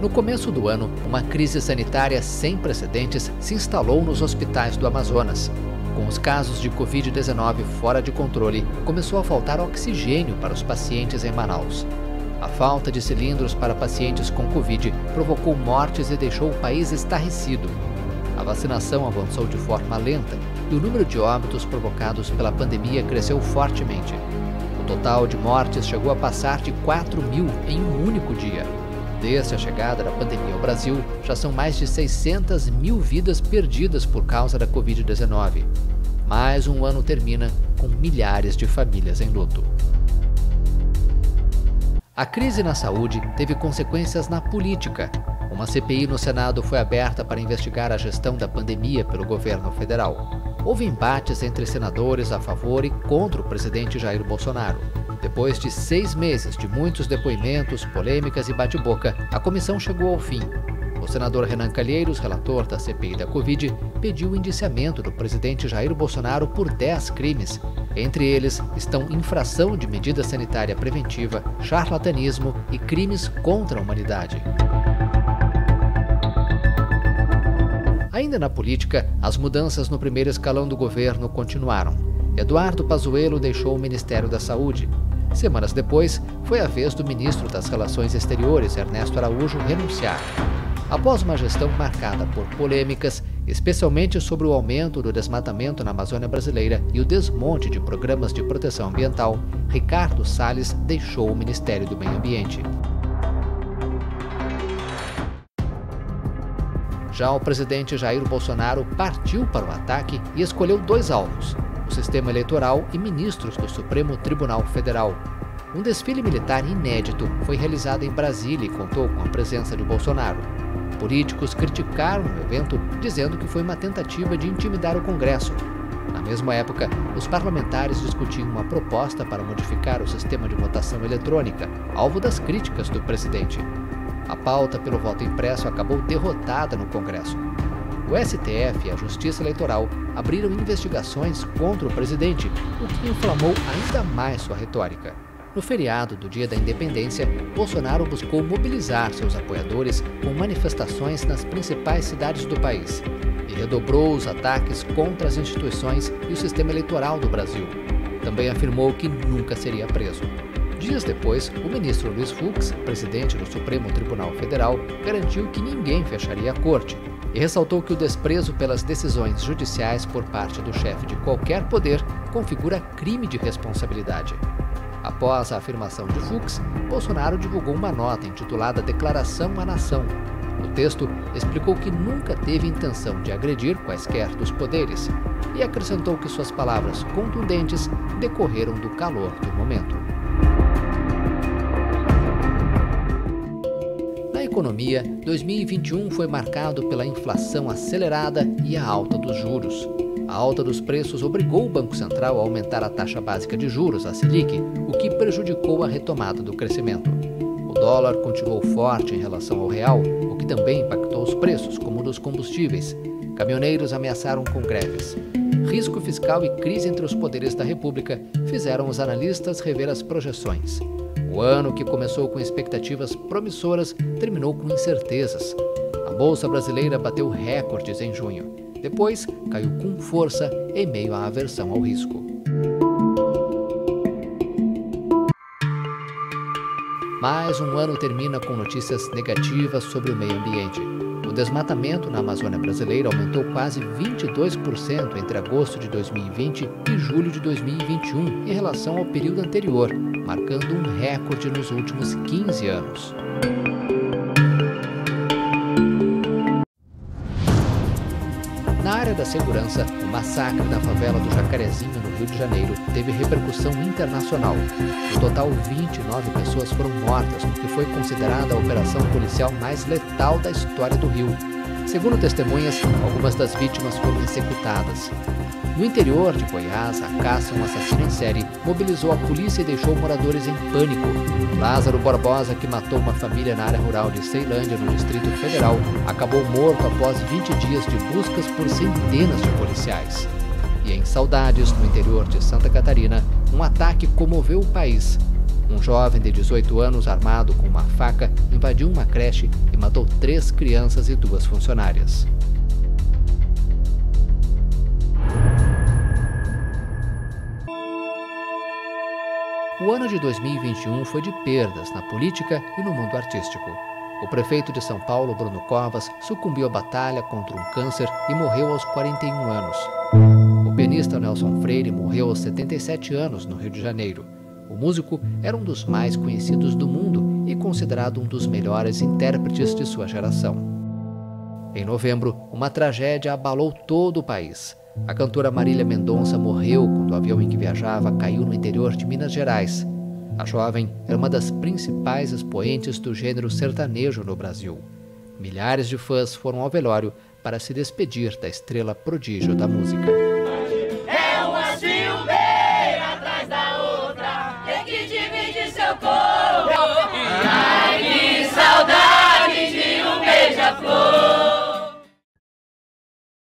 No começo do ano, uma crise sanitária sem precedentes se instalou nos hospitais do Amazonas. Com os casos de Covid-19 fora de controle, começou a faltar oxigênio para os pacientes em Manaus. A falta de cilindros para pacientes com Covid provocou mortes e deixou o país estarrecido. A vacinação avançou de forma lenta e o número de óbitos provocados pela pandemia cresceu fortemente. O total de mortes chegou a passar de 4.000 em um único dia. Desde a chegada da pandemia ao Brasil, já são mais de 600.000 vidas perdidas por causa da Covid-19. Mais um ano termina com milhares de famílias em luto. A crise na saúde teve consequências na política. Uma CPI no Senado foi aberta para investigar a gestão da pandemia pelo governo federal. Houve embates entre senadores a favor e contra o presidente Jair Bolsonaro. Depois de 6 meses de muitos depoimentos, polêmicas e bate-boca, a comissão chegou ao fim. O senador Renan Calheiros, relator da CPI da Covid, pediu o indiciamento do presidente Jair Bolsonaro por 10 crimes. Entre eles estão infração de medida sanitária preventiva, charlatanismo e crimes contra a humanidade. Ainda na política, as mudanças no primeiro escalão do governo continuaram. Eduardo Pazuello deixou o Ministério da Saúde. Semanas depois, foi a vez do ministro das Relações Exteriores, Ernesto Araújo, renunciar. Após uma gestão marcada por polêmicas, especialmente sobre o aumento do desmatamento na Amazônia brasileira e o desmonte de programas de proteção ambiental, Ricardo Salles deixou o Ministério do Meio Ambiente. Já o presidente Jair Bolsonaro partiu para o ataque e escolheu 2 alvos: o sistema eleitoral e ministros do Supremo Tribunal Federal. Um desfile militar inédito foi realizado em Brasília e contou com a presença de Bolsonaro. Políticos criticaram o evento, dizendo que foi uma tentativa de intimidar o Congresso. Na mesma época, os parlamentares discutiam uma proposta para modificar o sistema de votação eletrônica, alvo das críticas do presidente. A pauta pelo voto impresso acabou derrotada no Congresso. O STF e a Justiça Eleitoral abriram investigações contra o presidente, o que inflamou ainda mais sua retórica. No feriado do Dia da Independência, Bolsonaro buscou mobilizar seus apoiadores com manifestações nas principais cidades do país e redobrou os ataques contra as instituições e o sistema eleitoral do Brasil. Também afirmou que nunca seria preso. Dias depois, o ministro Luiz Fux, presidente do Supremo Tribunal Federal, garantiu que ninguém fecharia a corte e ressaltou que o desprezo pelas decisões judiciais por parte do chefe de qualquer poder configura crime de responsabilidade. Após a afirmação de Fux, Bolsonaro divulgou uma nota intitulada Declaração à Nação. No texto, explicou que nunca teve intenção de agredir quaisquer dos poderes e acrescentou que suas palavras contundentes decorreram do calor do momento. Na economia, 2021 foi marcado pela inflação acelerada e a alta dos juros. A alta dos preços obrigou o Banco Central a aumentar a taxa básica de juros, a Selic, o que prejudicou a retomada do crescimento. O dólar continuou forte em relação ao real, o que também impactou os preços, como o dos combustíveis. Caminhoneiros ameaçaram com greves. Risco fiscal e crise entre os poderes da República fizeram os analistas rever as projeções. O ano, que começou com expectativas promissoras, terminou com incertezas. A Bolsa Brasileira bateu recordes em junho. Depois, caiu com força em meio à aversão ao risco. Mais um ano termina com notícias negativas sobre o meio ambiente. O desmatamento na Amazônia brasileira aumentou quase 22% entre agosto de 2020 e julho de 2021 em relação ao período anterior, marcando um recorde nos últimos 15 anos. Na área da segurança, o massacre da favela do Jacarezinho, no Rio de Janeiro, teve repercussão internacional. No total, 29 pessoas foram mortas, no que foi considerada a operação policial mais letal da história do Rio. Segundo testemunhas, algumas das vítimas foram executadas. No interior de Goiás, a caça a um assassino em série mobilizou a polícia e deixou moradores em pânico. Lázaro Barbosa, que matou uma família na área rural de Ceilândia, no Distrito Federal, acabou morto após 20 dias de buscas por centenas de policiais. E em Saudades, no interior de Santa Catarina, um ataque comoveu o país. Um jovem de 18 anos armado com uma faca invadiu uma creche e matou 3 crianças e 2 funcionárias. O ano de 2021 foi de perdas na política e no mundo artístico. O prefeito de São Paulo, Bruno Covas, sucumbiu à batalha contra um câncer e morreu aos 41 anos. O pianista Nelson Freire morreu aos 77 anos no Rio de Janeiro. O músico era um dos mais conhecidos do mundo e considerado um dos melhores intérpretes de sua geração. Em novembro, uma tragédia abalou todo o país. A cantora Marília Mendonça morreu quando o avião em que viajava caiu no interior de Minas Gerais. A jovem era uma das principais expoentes do gênero sertanejo no Brasil. Milhares de fãs foram ao velório para se despedir da estrela prodígio da música.